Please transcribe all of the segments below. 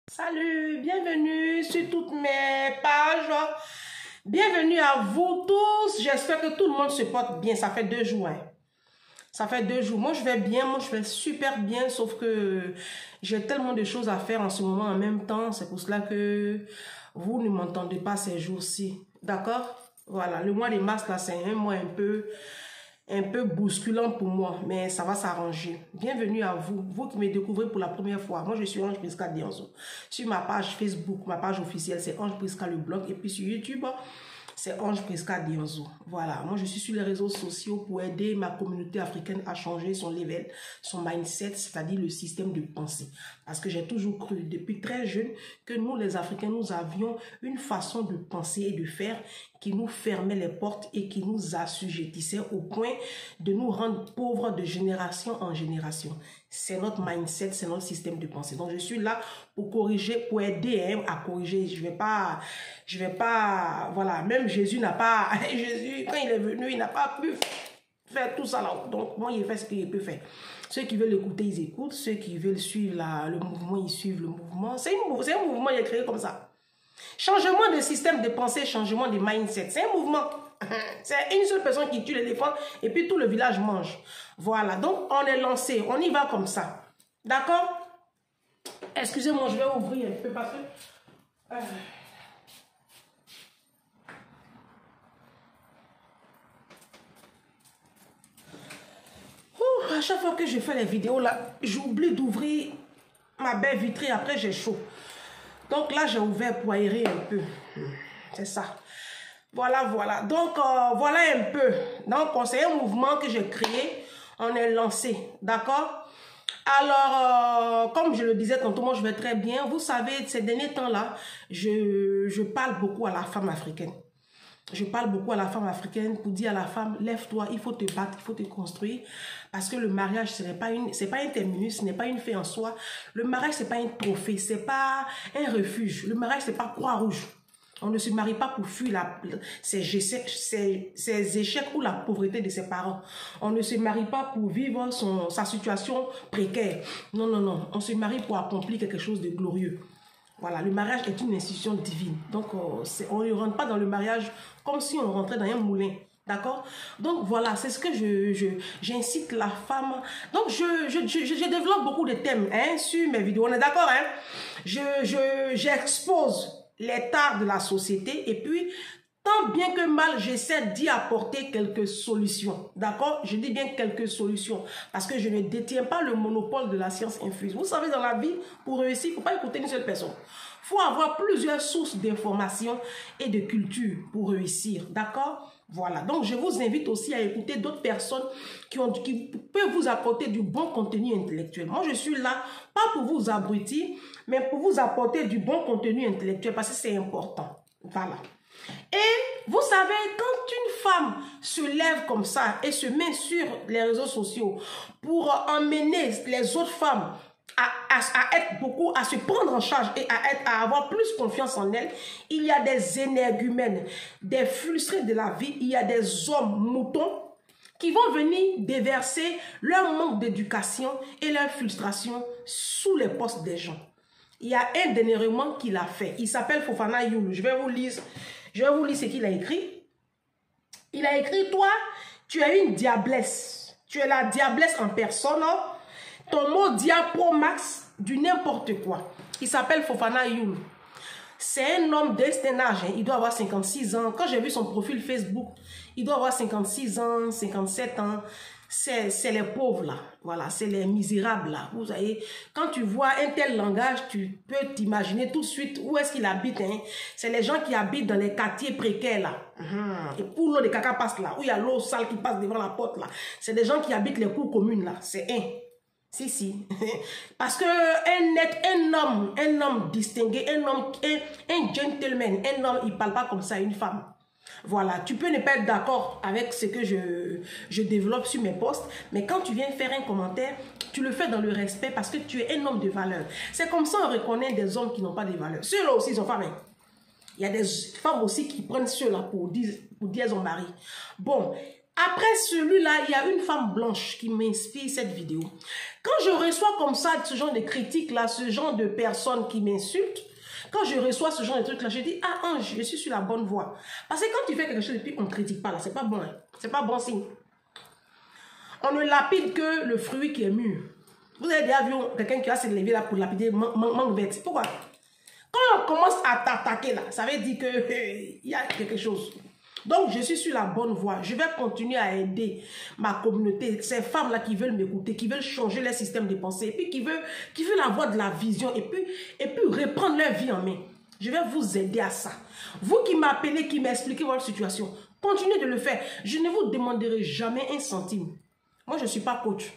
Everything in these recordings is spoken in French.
Salut, bienvenue sur toutes mes pages. Bienvenue à vous tous. J'espère que tout le monde se porte bien. Ça fait 2 jours. Ça fait 2 jours. Moi, je vais bien. Moi, je vais super bien. Sauf que j'ai tellement de choses à faire en ce moment en même temps. C'est pour cela que vous ne m'entendez pas ces jours-ci. D'accord? Voilà. Le mois de mars, là, c'est un mois un peu bousculant pour moi, mais ça va s'arranger. Bienvenue à vous, vous qui me découvrez pour la première fois. Moi, je suis Ange Prisca Dionzo. Sur ma page Facebook, ma page officielle, c'est Ange Prisca le blog. Et puis sur YouTube, c'est Ange Prisca Dionzo. Voilà, moi, je suis sur les réseaux sociaux pour aider ma communauté africaine à changer son level, son mindset, c'est-à-dire le système de pensée. Parce que j'ai toujours cru, depuis très jeune, que nous, les Africains, nous avions une façon de penser et de faire qui nous fermait les portes et qui nous assujettissait au point de nous rendre pauvres de génération en génération. C'est notre mindset, c'est notre système de pensée. Donc, je suis là pour corriger, pour aider à corriger. Je vais pas, voilà, même Jésus n'a pas, Jésus, quand il est venu, il n'a pas pu faire tout ça là. Donc, moi, il fait ce qu'il peut faire. Ceux qui veulent écouter, ils écoutent. Ceux qui veulent suivre le mouvement, ils suivent le mouvement. C'est un mouvement, il est créé comme ça. Changement de système de pensée, changement de mindset. C'est un mouvement. C'est une seule personne qui tue l'éléphant et puis tout le village mange. Voilà, donc on est lancé. On y va comme ça. D'accord? Excusez-moi, je vais ouvrir un peu parce que... à chaque fois que je fais les vidéos là, j'oublie d'ouvrir ma baie vitrée. Après, j'ai chaud. Donc là, j'ai ouvert pour aérer un peu. C'est ça. Voilà, voilà. Donc, voilà un peu. Donc, c'est un mouvement que j'ai créé. On est lancé. D'accord? Alors, comme je le disais tantôt, moi, je vais très bien. Vous savez, ces derniers temps-là, je parle beaucoup à la femme africaine. Je parle beaucoup à la femme africaine pour dire à la femme, lève-toi, il faut te battre, il faut te construire. Parce que le mariage, ce n'est pas un terminus, ce n'est pas une fin en soi. Le mariage, ce n'est pas un trophée, ce n'est pas un refuge. Le mariage, ce n'est pas Croix-Rouge. On ne se marie pas pour fuir ses échecs ou la pauvreté de ses parents. On ne se marie pas pour vivre sa situation précaire. Non, non, non. On se marie pour accomplir quelque chose de glorieux. Voilà, le mariage est une institution divine. Donc, on ne rentre pas dans le mariage comme si on rentrait dans un moulin. D'accord? Donc, voilà, c'est ce que j'incite la femme. Donc, je développe beaucoup de thèmes sur mes vidéos. On est d'accord? J'expose les tares de la société et puis, tant bien que mal, j'essaie d'y apporter quelques solutions. D'accord? Je dis bien quelques solutions. Parce que je ne détiens pas le monopole de la science infuse. Vous savez, dans la vie, pour réussir, il ne faut pas écouter une seule personne. Il faut avoir plusieurs sources d'informations et de culture pour réussir. D'accord? Voilà. Donc, je vous invite aussi à écouter d'autres personnes qui peuvent vous apporter du bon contenu intellectuel. Moi, je suis là, pas pour vous abrutir, mais pour vous apporter du bon contenu intellectuel parce que c'est important. Voilà. Et vous savez, quand une femme se lève comme ça et se met sur les réseaux sociaux pour emmener les autres femmes à se prendre en charge et à avoir plus confiance en elles, il y a des énergumènes, des frustrés de la vie, il y a des hommes moutons qui vont venir déverser leur manque d'éducation et leur frustration sous les postes des gens. Il y a un dernièrement qui l'a fait. Il s'appelle Fofana Youlou. Je vais vous lire ce qu'il a écrit. Il a écrit, toi, tu es une diablesse. Tu es la diablesse en personne. Ton mot diapro max du n'importe quoi. Il s'appelle Fofana Youlou. C'est un homme d'un certain âge. Il doit avoir 56 ans. Quand j'ai vu son profil Facebook, il doit avoir 56 ans, 57 ans. C'est les pauvres là, voilà, c'est les misérables là. Vous savez, quand tu vois un tel langage, tu peux t'imaginer tout de suite où est-ce qu'il habite. C'est les gens qui habitent dans les quartiers précaires là. Et pour l'eau de caca passe là, où il y a l'eau sale qui passe devant la porte là. C'est des gens qui habitent les cours communes là. C'est un. Si. Parce que un homme distingué, un gentleman, un homme, il ne parle pas comme ça à une femme. Voilà, tu peux ne pas être d'accord avec ce que je développe sur mes posts, mais quand tu viens faire un commentaire, tu le fais dans le respect parce que tu es un homme de valeur. C'est comme ça qu'on reconnaît des hommes qui n'ont pas de valeur. Ceux-là aussi sont femmes. Il y a des femmes aussi qui prennent ceux-là pour dire son mari. Bon, Après celui-là, il y a une femme blanche qui m'inspire cette vidéo. Quand je reçois comme ça ce genre de critiques là, ce genre de personnes qui m'insultent, quand je reçois ce genre de trucs là, je dis, ah Ange, je suis sur la bonne voie. Parce que quand tu fais quelque chose et puis on ne critique pas là, c'est pas bon, hein? C'est pas bon signe. On ne lapide que le fruit qui est mûr. Vous avez déjà vu quelqu'un qui va se lever là pour lapider mangue verte. Pourquoi? Quand on commence à t'attaquer là, ça veut dire qu'il y a quelque chose. Donc, je suis sur la bonne voie. Je vais continuer à aider ma communauté, ces femmes-là qui veulent m'écouter, qui veulent changer leur système de pensée, et puis qui veulent avoir de la vision, et puis reprendre leur vie en main. Je vais vous aider à ça. Vous qui m'appelez, qui m'expliquez votre situation, continuez de le faire. Je ne vous demanderai jamais un centime. Moi, je ne suis pas coach.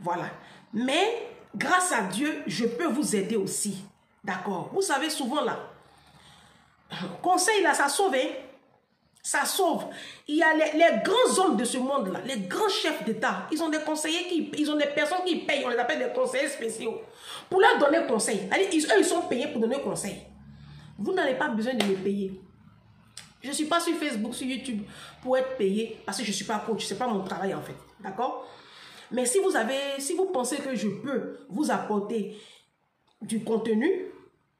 Voilà. Mais, grâce à Dieu, je peux vous aider aussi. D'accord? Vous savez, souvent là, conseil là, ça sauve, hein? Ça sauve. Il y a les grands hommes de ce monde-là, les grands chefs d'État, ils ont des conseillers, ils ont des personnes qui payent, on les appelle des conseillers spéciaux, pour leur donner conseil. Eux, ils sont payés pour donner conseil. Vous n'avez pas besoin de me payer. Je ne suis pas sur Facebook, sur YouTube pour être payé, parce que je ne suis pas coach, ce n'est pas mon travail en fait. D'accord? Mais si vous pensez que je peux vous apporter du contenu,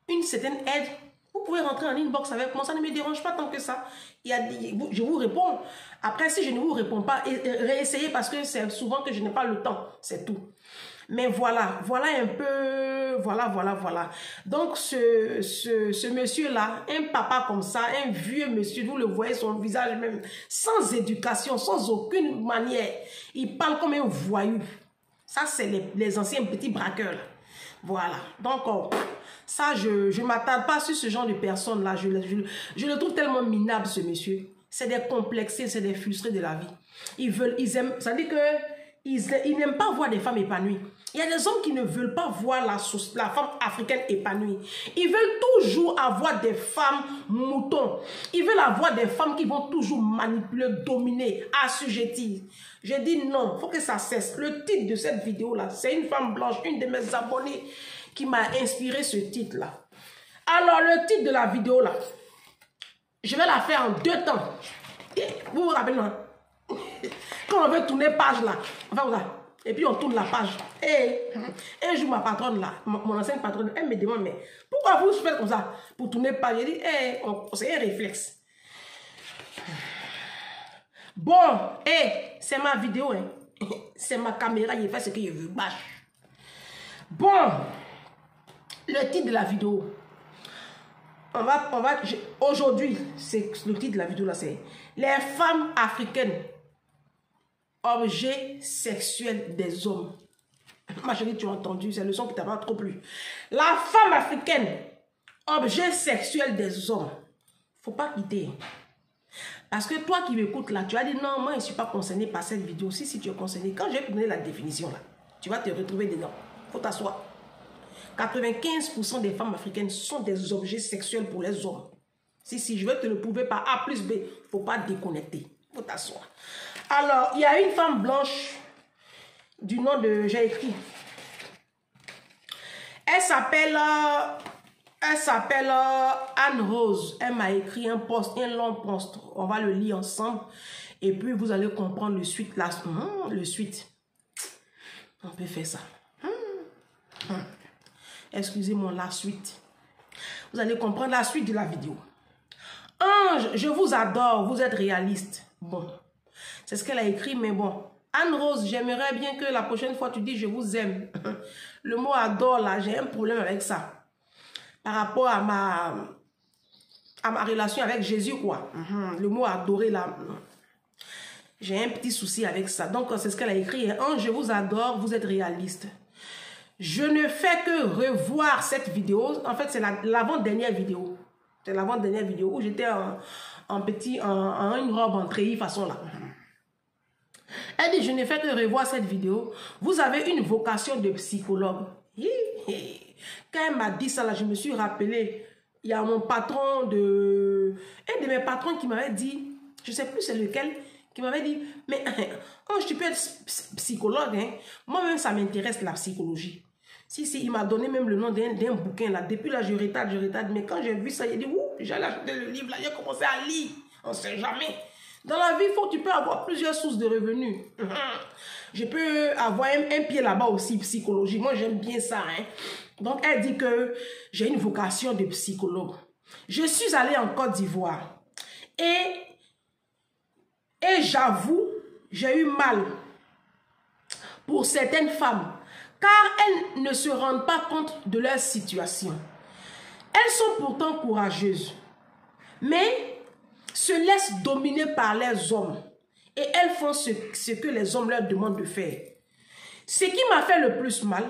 une certaine aide, vous pouvez rentrer en inbox avec moi, ça ne me dérange pas tant que ça. Je vous réponds. Après, si je ne vous réponds pas, réessayez parce que c'est souvent que je n'ai pas le temps, c'est tout. Mais voilà un peu, voilà. Donc, ce monsieur-là, un papa comme ça, un vieux monsieur, vous le voyez, son visage même, sans éducation, sans aucune manière, il parle comme un voyou. Ça, c'est les anciens petits braqueurs, là. Voilà. Donc, ça, je ne m'attarde pas sur ce genre de personnes-là. Je le trouve tellement minable, ce monsieur. C'est des complexés, c'est des frustrés de la vie. Ils aiment, ça dit que ils n'aiment pas voir des femmes épanouies. Il y a des hommes qui ne veulent pas voir la femme africaine épanouie. Ils veulent toujours avoir des femmes moutons. Ils veulent avoir des femmes qui vont toujours manipuler, dominer, assujettir. Je dis non, il faut que ça cesse. Le titre de cette vidéo-là, c'est une femme blanche, une de mes abonnés qui m'a inspiré ce titre-là. Alors, le titre de la vidéo-là, je vais la faire en 2 temps. Vous vous rappelez, non? Quand on veut tourner page là, enfin voilà, et puis on tourne la page. Et un jour, ma patronne là, mon ancienne patronne, elle me demande, mais pourquoi vous faites comme ça pour tourner page? Je dis, c'est un réflexe. Bon, c'est ma vidéo, hein. C'est ma caméra, il fait ce que je veux. Bâche. Bon, le titre de la vidéo. Aujourd'hui, c'est le titre de la vidéo là, c'est les femmes africaines. Objet sexuel des hommes. Ma chérie, tu as entendu, c'est le son qui t'a pas trop plu. La femme africaine, objet sexuel des hommes. Faut pas quitter. Parce que toi qui m'écoutes là, tu as dit non, moi je ne suis pas concerné par cette vidéo. Si tu es concerné, quand je vais te donner la définition là, tu vas te retrouver dedans. Faut t'asseoir. 95% des femmes africaines sont des objets sexuels pour les hommes. Si je vais te le prouver par A plus B, faut pas déconnecter. Faut t'asseoir. Alors, il y a une femme blanche du nom de... J'ai écrit. Elle s'appelle Anne Rose. Elle m'a écrit un long post. On va le lire ensemble. Et puis, vous allez comprendre le suite. Le suite. On peut faire ça. Excusez-moi, la suite. Vous allez comprendre la suite de la vidéo. Ange, je vous adore. Vous êtes réaliste. Bon. C'est ce qu'elle a écrit, mais bon. Anne Rose, j'aimerais bien que la prochaine fois tu dis je vous aime. Le mot adore là, j'ai un problème avec ça. Par rapport à ma relation avec Jésus, quoi. Le mot adorer là. J'ai un petit souci avec ça. Donc, c'est ce qu'elle a écrit. Ange, je vous adore, vous êtes réaliste. Je ne fais que revoir cette vidéo. En fait, c'est l'avant-dernière vidéo. C'est l'avant-dernière vidéo où j'étais en une robe en treillis façon là. Elle dit, je ne fais que revoir cette vidéo. Vous avez une vocation de psychologue. Quand elle m'a dit ça, là, je me suis rappelé. Il y a mon patron un de mes patrons qui m'avait dit, je ne sais plus c'est lequel, qui m'avait dit, mais quand tu peux être psychologue, hein, moi-même, ça m'intéresse la psychologie. Si, il m'a donné même le nom d'un bouquin, là. Depuis là, je retarde. Mais quand j'ai vu ça, j'ai dit, ouh, j'allais acheter le livre, là, j'ai commencé à lire. On ne sait jamais. Dans la vie, tu peux avoir plusieurs sources de revenus. Je peux avoir un pied là-bas aussi, psychologie. Moi, j'aime bien ça. Hein. Donc, elle dit que j'ai une vocation de psychologue. Je suis allée en Côte d'Ivoire. Et j'avoue, j'ai eu mal pour certaines femmes. Car elles ne se rendent pas compte de leur situation. Elles sont pourtant courageuses. Mais se laissent dominer par les hommes. Et elles font ce que les hommes leur demandent de faire. Ce qui m'a fait le plus mal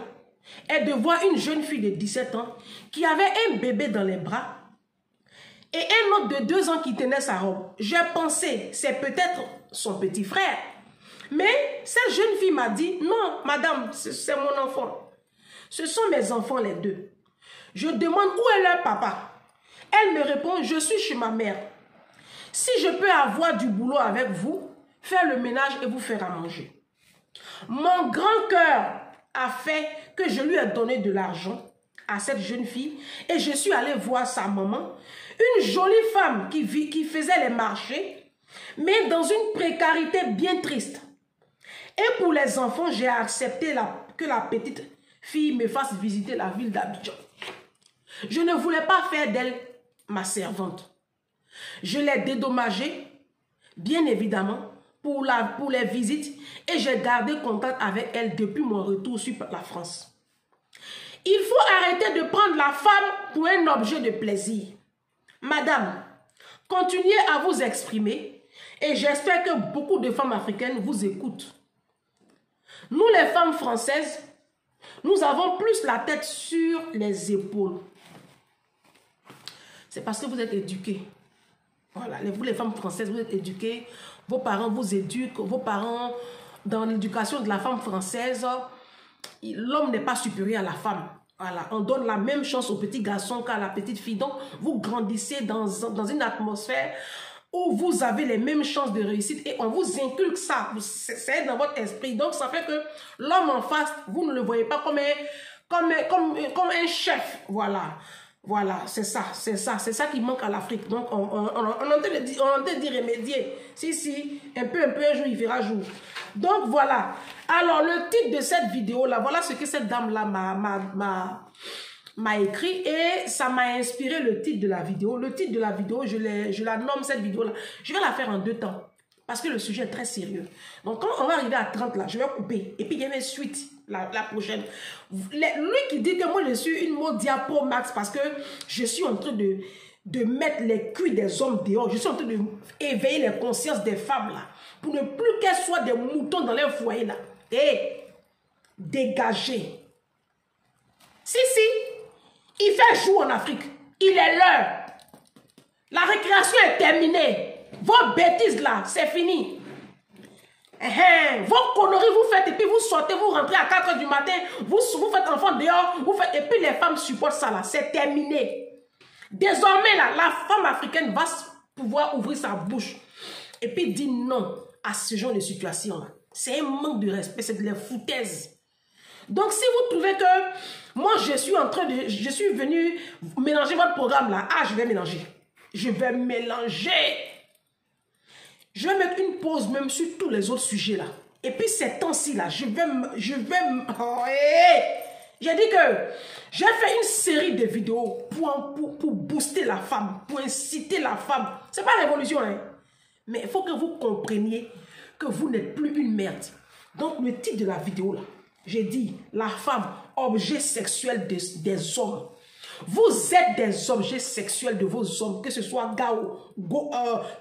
est de voir une jeune fille de 17 ans qui avait un bébé dans les bras et un autre de 2 ans qui tenait sa robe. J'ai pensé, c'est peut-être son petit frère. Mais cette jeune fille m'a dit, non, madame, c'est mon enfant. Ce sont mes enfants les deux. Je demande où est leur papa. Elle me répond, je suis chez ma mère. Si je peux avoir du boulot avec vous, faire le ménage et vous faire à manger. Mon grand cœur a fait que je lui ai donné de l'argent à cette jeune fille et je suis allée voir sa maman, une jolie femme qui faisait les marchés, mais dans une précarité bien triste. Et pour les enfants, j'ai accepté que la petite fille me fasse visiter la ville d'Abidjan. Je ne voulais pas faire d'elle ma servante. Je l'ai dédommagée, bien évidemment, pour les visites et j'ai gardé contact avec elle depuis mon retour sur la France. Il faut arrêter de prendre la femme pour un objet de plaisir. Madame, continuez à vous exprimer et j'espère que beaucoup de femmes africaines vous écoutent. Nous, les femmes françaises, nous avons plus la tête sur les épaules. C'est parce que vous êtes éduqués. Voilà, vous les femmes françaises, vous êtes éduquées. Vos parents vous éduquent. Vos parents, dans l'éducation de la femme française, l'homme n'est pas supérieur à la femme. Voilà, on donne la même chance au petit garçon qu'à la petite fille. Donc, vous grandissez dans une atmosphère où vous avez les mêmes chances de réussite et on vous inculque ça. C'est dans votre esprit. Donc, ça fait que l'homme en face, vous ne le voyez pas comme un chef. Voilà. Voilà, c'est ça qui manque à l'Afrique. Donc, on entend d'y remédier. Si, un peu, un jour, il verra jour. Donc, voilà. Alors, le titre de cette vidéo-là, voilà ce que cette dame-là m'a écrit et ça m'a inspiré le titre de la vidéo. Le titre de la vidéo, je la nomme cette vidéo-là. Je vais la faire en 2 temps parce que le sujet est très sérieux. Donc, quand on va arriver à 30 là, je vais couper. Et puis, il y a une suite. La prochaine. Lui qui dit que moi je suis une mode diapo max parce que je suis en train de mettre les cuits des hommes dehors. Je suis en train de éveiller les consciences des femmes là. Pour ne plus qu'elles soient des moutons dans leur foyer là. Et dégager. Si, il fait jour en Afrique. Il est l'heure. La récréation est terminée. Vos bêtises là, c'est fini. Vos conneries vous faites et puis vous sortez, vous rentrez à 4 h du matin, vous faites enfant dehors, et puis les femmes supportent ça là, c'est terminé. Désormais là, la femme africaine va pouvoir ouvrir sa bouche et puis dire non à ce genre de situation là. C'est un manque de respect, c'est de la foutaise. Donc si vous trouvez que moi je suis venu mélanger votre programme là, je vais mélanger. Je vais mélanger. Je vais mettre une pause même sur tous les autres sujets là. Et puis ces temps-ci là, j'ai dit que j'ai fait une série de vidéos pour booster la femme, pour inciter la femme. C'est pas révolution hein. Mais il faut que vous compreniez que vous n'êtes plus une merde. Donc le titre de la vidéo là, j'ai dit la femme, objet sexuel des hommes. Vous êtes des objets sexuels de vos hommes, que ce soit gars ou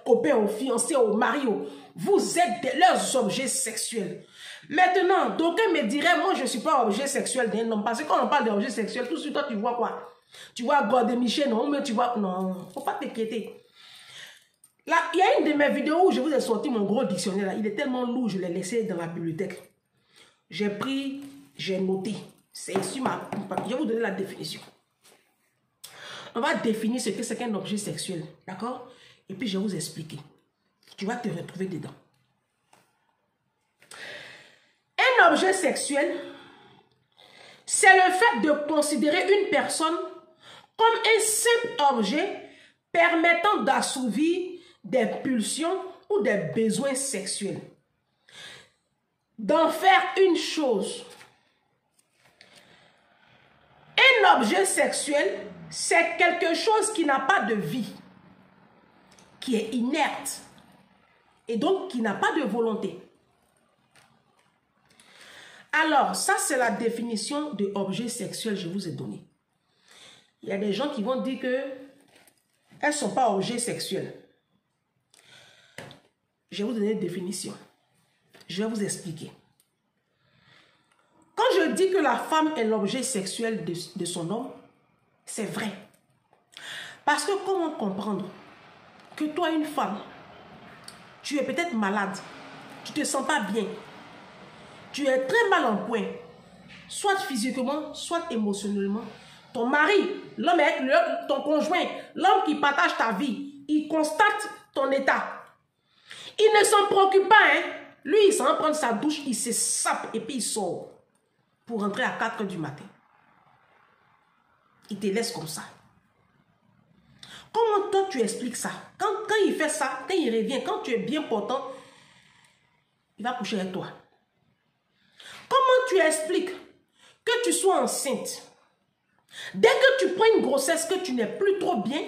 copains ou fiancés ou mariés. Vous êtes leurs objets sexuels. Maintenant, d'aucuns me diraient, moi je ne suis pas objet sexuel d'un homme. Parce que quand on parle d'objet sexuel, tout de suite, toi tu vois quoi? Tu vois God et Michel, non? Mais tu vois, non, faut pas t'inquiéter. Là, il y a une de mes vidéos où je vous ai sorti mon gros dictionnaire. Là. Il est tellement lourd, je l'ai laissé dans la bibliothèque. J'ai pris, j'ai noté. C'est sur ma... Je vais vous donner la définition. On va définir ce que c'est qu'un objet sexuel. D'accord? Et puis, je vais vous expliquer. Tu vas te retrouver dedans. Un objet sexuel, c'est le fait de considérer une personne comme un simple objet permettant d'assouvir des pulsions ou des besoins sexuels. D'en faire une chose. Un objet sexuel, c'est quelque chose qui n'a pas de vie, qui est inerte et donc qui n'a pas de volonté. Alors, ça c'est la définition de objet sexuel que je vous ai donné. Il y a des gens qui vont dire que elles ne sont pas objets sexuels. Je vais vous donner une définition. Je vais vous expliquer. Quand je dis que la femme est l'objet sexuel de son homme, c'est vrai. Parce que comment comprendre que toi, une femme, tu es peut-être malade, tu ne te sens pas bien, tu es très mal en point, soit physiquement, soit émotionnellement. Ton mari, l'homme, ton conjoint, l'homme qui partage ta vie, il constate ton état. Il ne s'en préoccupe pas, hein. Lui, il s'en va prendre sa douche, il se sape et puis il sort pour rentrer à 4 h du matin. Il te laisse comme ça. Comment toi tu expliques ça? Quand il fait ça, quand il revient, quand tu es bien portant, il va coucher avec toi. Comment tu expliques que tu sois enceinte? Dès que tu prends une grossesse que tu n'es plus trop bien,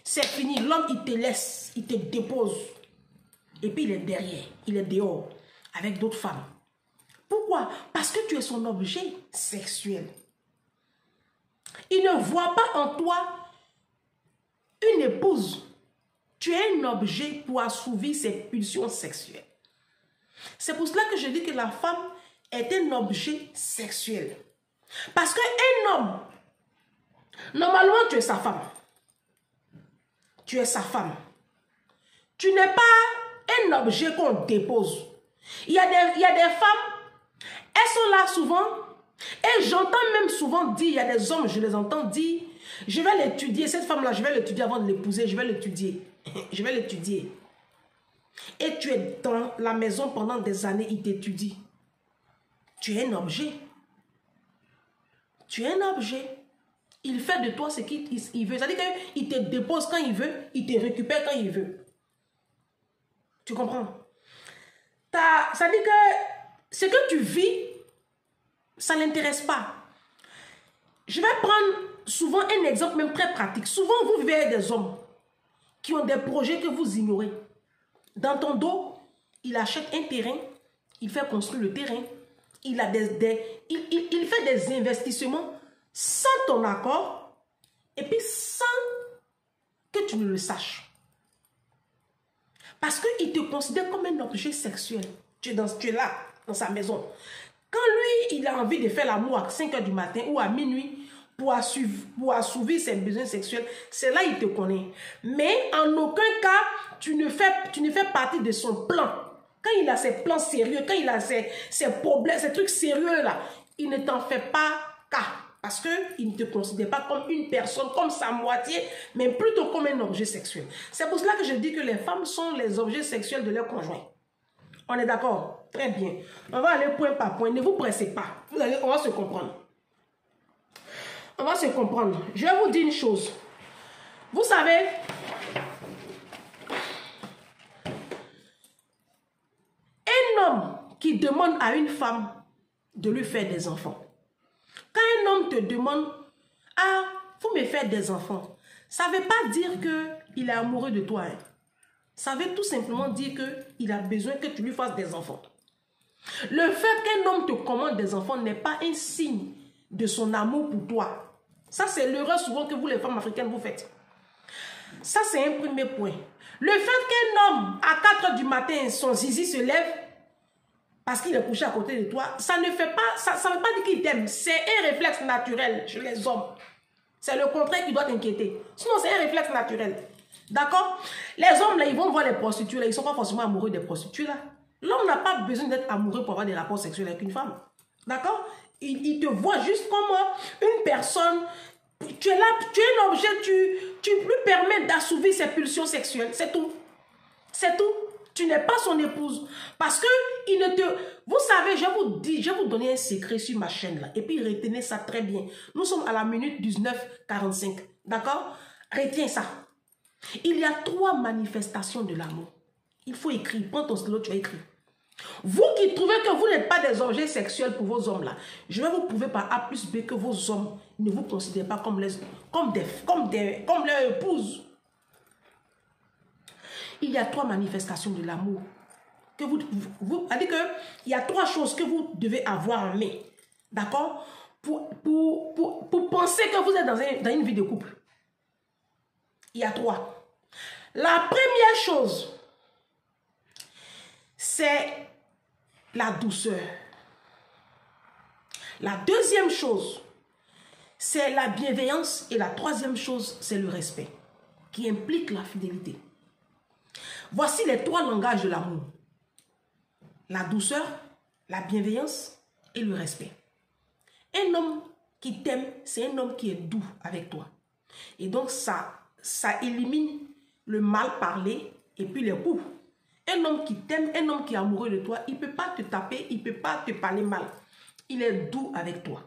c'est fini. L'homme, il te laisse, il te dépose. Et puis il est derrière, il est dehors, avec d'autres femmes. Pourquoi? Parce que tu es son objet sexuel. Il ne voit pas en toi une épouse. Tu es un objet pour assouvir ses pulsions sexuelles. C'est pour cela que je dis que la femme est un objet sexuel. Parce qu'un homme, normalement tu es sa femme. Tu es sa femme. Tu n'es pas un objet qu'on dépose. Il y a des femmes, elles sont là souvent, et j'entends même souvent dire, il y a des hommes, je les entends dire, je vais l'étudier, cette femme-là, je vais l'étudier avant de l'épouser, je vais l'étudier. Je vais l'étudier. Et tu es dans la maison pendant des années, il t'étudie. Tu es un objet. Tu es un objet. Il fait de toi ce qu'il veut. C'est-à-dire qu'il te dépose quand il veut, il te récupère quand il veut. Tu comprends? Ça dit que ce que tu vis, ça ne l'intéresse pas. Je vais prendre souvent un exemple même très pratique. Souvent, vous vivez avec des hommes qui ont des projets que vous ignorez. Dans ton dos, il achète un terrain, il fait construire le terrain, il fait des investissements sans ton accord et puis sans que tu ne le saches. Parce qu'il te considère comme un objet sexuel. Tu es là, dans sa maison. Quand lui, il a envie de faire l'amour à 5 h du matin ou à minuit pour assouvir ses besoins sexuels, c'est là qu'il te connaît. Mais en aucun cas, tu ne fais partie de son plan. Quand il a ses plans sérieux, quand il a ses problèmes, ces trucs sérieux là, il ne t'en fait pas cas. Parce qu'il ne te considère pas comme une personne, comme sa moitié, mais plutôt comme un objet sexuel. C'est pour cela que je dis que les femmes sont les objets sexuels de leur conjoint. On est d'accord? Très bien. On va aller point par point. Ne vous pressez pas. On va se comprendre. On va se comprendre. Je vais vous dire une chose. Vous savez, un homme qui demande à une femme de lui faire des enfants. Quand un homme te demande, ah, faut me faire des enfants, ça ne veut pas dire qu'il est amoureux de toi. Hein. Ça veut tout simplement dire qu'il a besoin que tu lui fasses des enfants. Le fait qu'un homme te commande des enfants n'est pas un signe de son amour pour toi. Ça, c'est l'erreur souvent que vous, les femmes africaines, vous faites. Ça, c'est un premier point. Le fait qu'un homme, à 4 h du matin, son zizi se lève, parce qu'il est couché à côté de toi, ça ne fait pas, ça ne veut pas dire qu'il t'aime. C'est un réflexe naturel chez les hommes. C'est le contraire qui doit t'inquiéter. Sinon, c'est un réflexe naturel. D'accord? Les hommes, là, ils vont voir les prostituées, là, ils ne sont pas forcément amoureux des prostituées, là. L'homme n'a pas besoin d'être amoureux pour avoir des rapports sexuels avec une femme. D'accord? Il te voit juste comme une personne. Tu es là, tu es un objet, tu lui permets d'assouvir ses pulsions sexuelles. C'est tout. C'est tout. Tu n'es pas son épouse. Parce que il ne te... Vous savez, je vais vous donner un secret sur ma chaîne là. Et puis retenez ça très bien. Nous sommes à la minute 19:45. D'accord? Retiens ça. Il y a 3 manifestations de l'amour. Il faut écrire. Prends ton stylo, tu vas écrire. Vous qui trouvez que vous n'êtes pas des objets sexuels pour vos hommes là, je vais vous prouver par A plus B que vos hommes ne vous considèrent pas comme leurs épouses. Il y a 3 manifestations de l'amour. C'est-à-dire qu'il y a 3 choses que vous devez avoir en main. D'accord? Pour penser que vous êtes dans une vie de couple. Il y a 3. La première chose, c'est la douceur. La deuxième chose, c'est la bienveillance. Et la troisième chose, c'est le respect, qui implique la fidélité. Voici les 3 langages de l'amour. La douceur, la bienveillance et le respect. Un homme qui t'aime, c'est un homme qui est doux avec toi. Et donc, ça élimine le mal parlé et puis les coups. Un homme qui t'aime, un homme qui est amoureux de toi, il ne peut pas te taper, il ne peut pas te parler mal. Il est doux avec toi.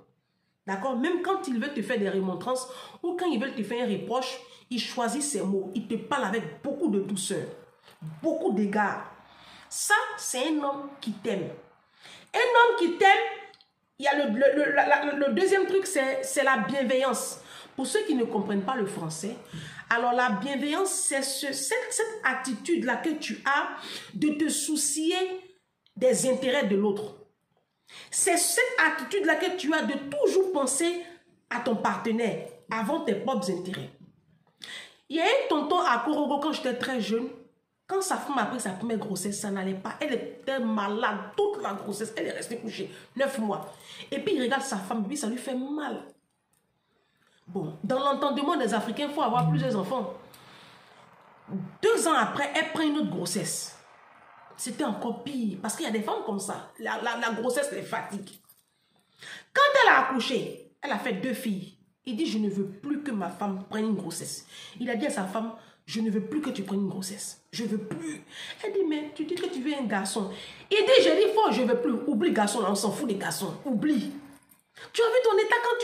D'accord? Même quand il veut te faire des remontrances ou quand il veut te faire un reproche, il choisit ses mots. Il te parle avec beaucoup de douceur, beaucoup d'égard. Ça, c'est un homme qui t'aime. Un homme qui t'aime, il y a le deuxième truc, c'est la bienveillance. Pour ceux qui ne comprennent pas le français, alors la bienveillance, c'est cette attitude-là que tu as de te soucier des intérêts de l'autre. C'est cette attitude-là que tu as de toujours penser à ton partenaire avant tes propres intérêts. Il y a un tonton à Korogo quand j'étais très jeune. Quand sa femme a pris sa première grossesse, ça n'allait pas. Elle était malade toute la grossesse. Elle est restée couchée 9 mois. Et puis il regarde sa femme, puis ça lui fait mal. Bon, dans l'entendement des Africains, il faut avoir plusieurs enfants. 2 ans après, elle prend une autre grossesse. C'était encore pire. Parce qu'il y a des femmes comme ça. La grossesse les fatigue. Quand elle a accouché, elle a fait 2 filles. Il dit, je ne veux plus que ma femme prenne une grossesse. Il a dit à sa femme, je ne veux plus que tu prennes une grossesse. Je ne veux plus. Elle dit, mais tu dis que tu veux un garçon. Il dit, je dis, je ne veux plus. Oublie garçon, là, on s'en fout des garçons. Oublie. Tu as vu ton état quand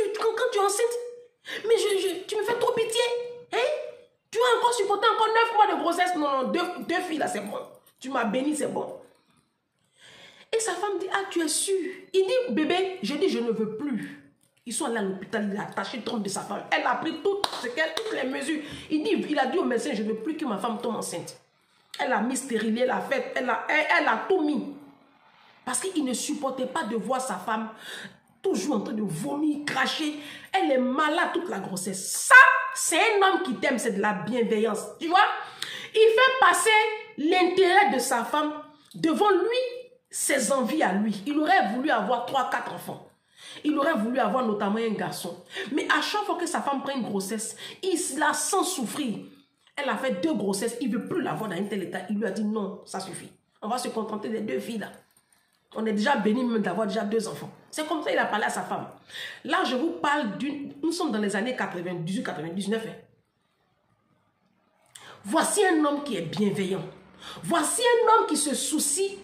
tu es enceinte? Mais tu me fais trop pitié. Hein? Tu as encore supporté encore 9 mois de grossesse. Non, 2 filles là, c'est bon. Tu m'as béni, c'est bon. Et sa femme dit, ah, tu es sûr? Il dit, bébé, je dis, je ne veux plus. Ils sont allés à l'hôpital, il a attaché le trompe de sa femme. Elle a pris toutes les mesures. Il a dit au médecin, je ne veux plus que ma femme tombe enceinte. Elle a mis stérilé, elle a fait, elle a tout mis. Parce qu'il ne supportait pas de voir sa femme toujours en train de vomir, cracher. Elle est malade toute la grossesse. Ça, c'est un homme qui t'aime, c'est de la bienveillance. Tu vois? Il fait passer l'intérêt de sa femme devant lui, ses envies à lui. Il aurait voulu avoir 3-4 enfants. Il aurait voulu avoir notamment un garçon. Mais à chaque fois que sa femme prend une grossesse, il la sent souffrir. Elle a fait 2 grossesses, il ne veut plus l'avoir dans un tel état. Il lui a dit non, ça suffit. On va se contenter des 2 filles là. On est déjà béni même d'avoir déjà 2 enfants. C'est comme ça qu'il a parlé à sa femme. Là, je vous parle d'une... Nous sommes dans les années 98-99. Voici un homme qui est bienveillant. Voici un homme qui se soucie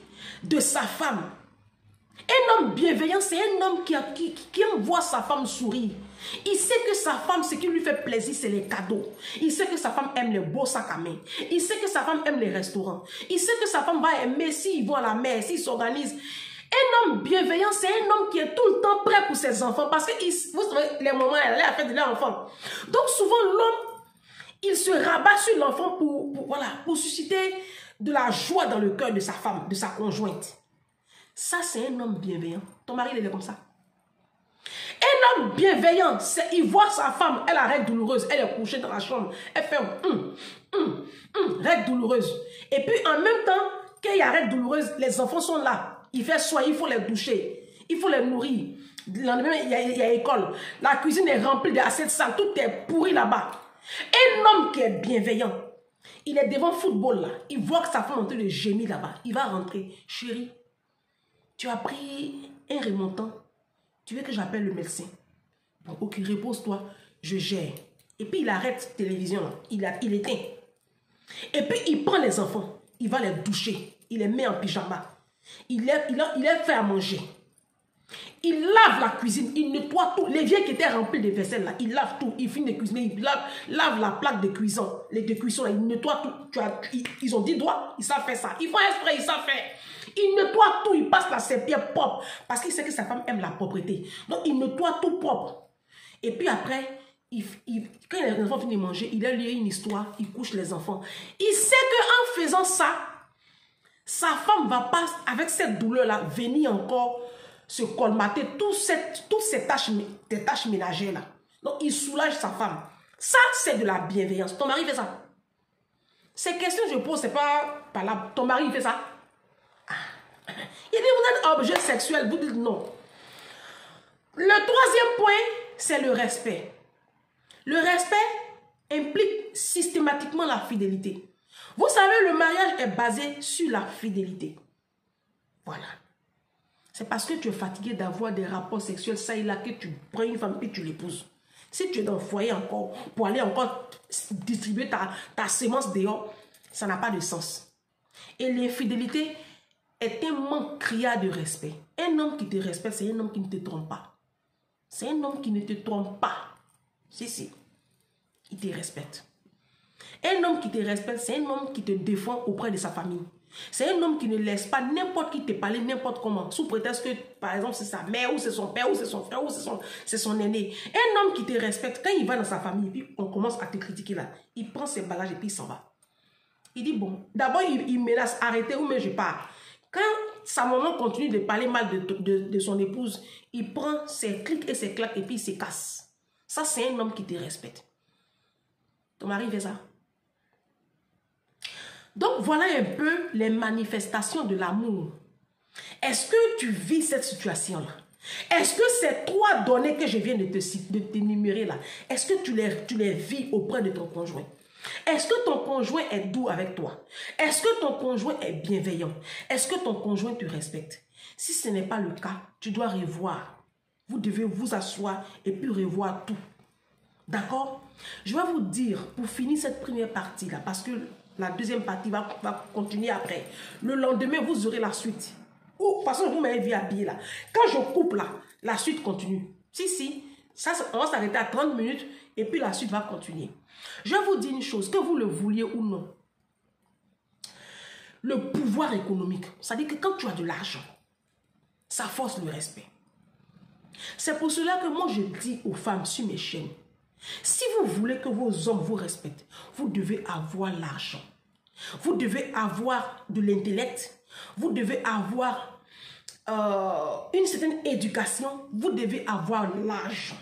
de sa femme. Un homme bienveillant, c'est un homme qui aime voir sa femme sourire. Il sait que sa femme, ce qui lui fait plaisir, c'est les cadeaux. Il sait que sa femme aime les beaux sacs à main. Il sait que sa femme aime les restaurants. Il sait que sa femme va aimer s'ils vont à la mer, s'ils s'organisent. Un homme bienveillant, c'est un homme qui est tout le temps prêt pour ses enfants. Parce que, vous savez, les moments, elle est à la fête de l'enfant. Donc souvent, l'homme, il se rabat sur l'enfant pour susciter de la joie dans le cœur de sa femme, de sa conjointe. Ça, c'est un homme bienveillant. Ton mari, il est comme ça. Un homme bienveillant, il voit sa femme, elle a règle douloureuse, elle est couchée dans la chambre, elle fait règle douloureuse. Et puis, en même temps, qu'il y a règle douloureuse, les enfants sont là. Il fait soin, il faut les doucher, il faut les nourrir. Le lendemain, il y a école. La cuisine est remplie d'assiettes sales, tout est pourri là-bas. Un homme qui est bienveillant, il est devant le football là, il voit que sa femme est en train de gémir là-bas. Il va rentrer. Chérie, tu as pris un remontant. Tu veux que j'appelle le médecin? Bon, ok, repose-toi, je gère. Et puis il arrête la télévision, là. Il éteint. Et puis il prend les enfants, il va les doucher, il les met en pyjama. Il les fait à manger. Il lave la cuisine, il nettoie tout. Les vieilles qui étaient remplies de vaisselle, là, il lave tout. Il finit de cuisiner, il lave la plaque de cuisson. Les de cuisson, là, il nettoie tout. Ils ont 10 doigts, ils savent faire ça. Ils font exprès, ils savent faire. Il nettoie tout, il passe la serpillère propre. Parce qu'il sait que sa femme aime la propreté. Donc, il nettoie tout propre. Et puis après, quand les enfants finissent de manger, il a lié une histoire, il couche les enfants. Il sait qu'en faisant ça, sa femme ne va pas, avec cette douleur-là, venir encore se colmater toutes ces tâches ménagères-là. Donc, il soulage sa femme. Ça, c'est de la bienveillance. Ton mari fait ça. Ces questions que je pose, c'est pas par là. Ton mari fait ça. Il dit, vous êtes objet sexuel. Vous dites non. Le troisième point, c'est le respect. Le respect implique systématiquement la fidélité. Vous savez, le mariage est basé sur la fidélité. Voilà. C'est parce que tu es fatigué d'avoir des rapports sexuels, ça et là, que tu prends une femme et tu l'épouses. Si tu es dans le foyer encore, pour aller encore distribuer ta sémence dehors, ça n'a pas de sens. Et l'infidélité est un manque criard de respect. Un homme qui te respecte, c'est un homme qui ne te trompe pas. C'est un homme qui ne te trompe pas. Si. Il te respecte. Un homme qui te respecte, c'est un homme qui te défend auprès de sa famille. C'est un homme qui ne laisse pas n'importe qui te parler n'importe comment, sous prétexte que, par exemple, c'est sa mère, ou c'est son père, ou c'est son frère, ou c'est son aîné. Un homme qui te respecte, quand il va dans sa famille, et puis on commence à te critiquer là, il prend ses bagages et puis il s'en va. Il dit, bon, d'abord il menace, arrêtez ou mais je pars. Quand sa maman continue de parler mal de son épouse, il prend ses clics et ses claques et puis il se casse. Ça, c'est un homme qui te respecte. Ton mari fait ça. Donc, voilà un peu les manifestations de l'amour. Est-ce que tu vis cette situation-là? Est-ce que ces 3 données que je viens de t'énumérer là, est-ce que tu les vis auprès de ton conjoint? Est-ce que ton conjoint est doux avec toi? Est-ce que ton conjoint est bienveillant? Est-ce que ton conjoint te respecte? Si ce n'est pas le cas, tu dois revoir. Vous devez vous asseoir et puis revoir tout. D'accord? Je vais vous dire, pour finir cette première partie-là, parce que la deuxième partie va continuer après. Le lendemain, vous aurez la suite. Ou, de toute façon, vous m'avez vu habillé là. Quand je coupe là, la suite continue. Si. Ça, on va s'arrêter à 30 minutes et puis la suite va continuer. Je vous dis une chose, que vous le vouliez ou non. Le pouvoir économique, ça dit que quand tu as de l'argent, ça force le respect. C'est pour cela que moi, je dis aux femmes sur mes chaînes, si vous voulez que vos hommes vous respectent, vous devez avoir l'argent. Vous devez avoir de l'intellect. Vous devez avoir une certaine éducation. Vous devez avoir l'argent.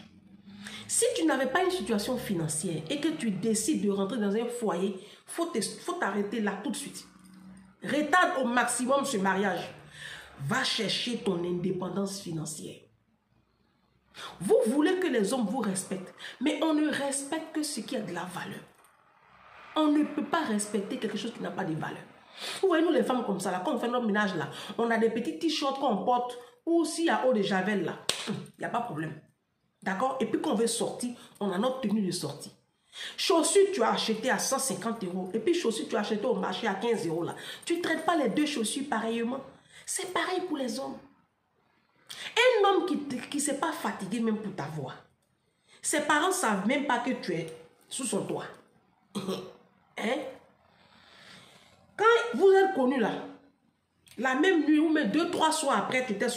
Si tu n'avais pas une situation financière et que tu décides de rentrer dans un foyer, il faut t'arrêter là tout de suite. Retarde au maximum ce mariage. Va chercher ton indépendance financière. Vous voulez que les hommes vous respectent, mais on ne respecte que ce qui a de la valeur. On ne peut pas respecter quelque chose qui n'a pas de valeur. Vous voyez, nous les femmes comme ça, là, quand on fait notre ménage là, on a des petits t-shirts qu'on porte, ou s'il y a eau de javel là, il n'y a pas de problème. D'accord? Et puis quand on veut sortir, on a notre tenue de sortie. Chaussures, tu as acheté à 150 €, et puis chaussures, tu as acheté au marché à 15 € là. Tu ne traites pas les deux chaussures pareillement. C'est pareil pour les hommes. Un homme qui ne s'est pas fatigué même pour t'avoir. Ses parents ne savent même pas que tu es sous son toit. Hein? Quand vous êtes connus là, la même nuit ou même 2-3 soirs après, tu étais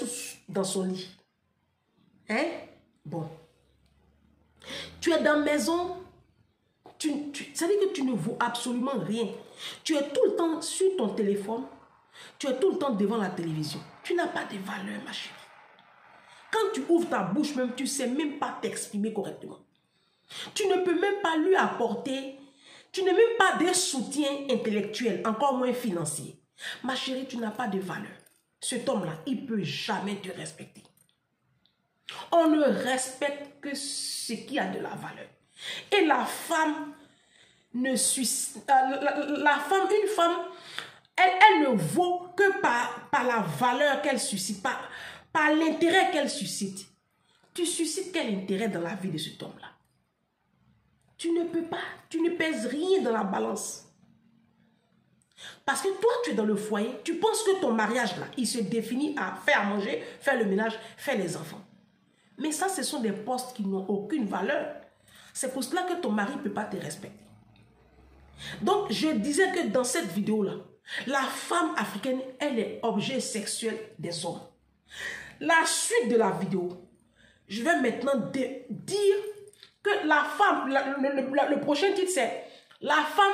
dans son lit. Hein? Bon. Tu es dans la maison, ça veut dire que tu ne vaux absolument rien. Tu es tout le temps sur ton téléphone, tu es tout le temps devant la télévision. Tu n'as pas de valeur, ma chérie. Quand tu ouvres ta bouche même, tu ne sais même pas t'exprimer correctement. Tu ne peux même pas lui apporter, tu n'as même pas de soutien intellectuel, encore moins financier. Ma chérie, tu n'as pas de valeur. Cet homme-là, il ne peut jamais te respecter. On ne respecte que ce qui a de la valeur. Et la femme, une femme, elle ne vaut que par la valeur qu'elle suscite, par l'intérêt qu'elle suscite. Tu suscites quel intérêt dans la vie de cet homme-là? Tu ne peux pas, tu ne pèses rien dans la balance. Parce que toi, tu es dans le foyer, tu penses que ton mariage, là, il se définit à faire à manger, faire le ménage, faire les enfants. Mais ça, ce sont des postes qui n'ont aucune valeur. C'est pour cela que ton mari ne peut pas te respecter. Donc, je disais que dans cette vidéo-là, la femme africaine, elle est objet sexuel des hommes. La suite de la vidéo, je vais maintenant dire que la femme, le prochain titre c'est la femme,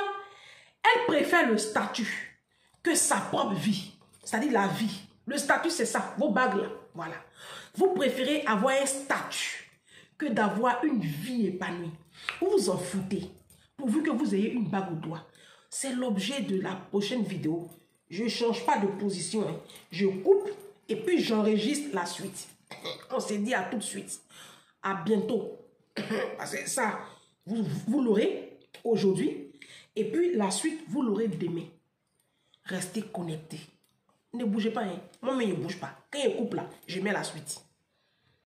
elle préfère le statut que sa propre vie. C'est-à-dire la vie. Le statut c'est ça, vos bagues là, voilà. Vous préférez avoir un statut que d'avoir une vie épanouie. Vous vous en foutez, pourvu que vous ayez une bague au doigt. C'est l'objet de la prochaine vidéo. Je ne change pas de position, hein. Je coupe et puis j'enregistre la suite. On s'est dit à tout de suite. À bientôt. Parce que ça, vous l'aurez aujourd'hui. Et puis la suite, vous l'aurez demain. Restez connectés. Ne bougez pas. Hein. Moi, mais ne bouge pas. Quand il coupe là, je mets la suite.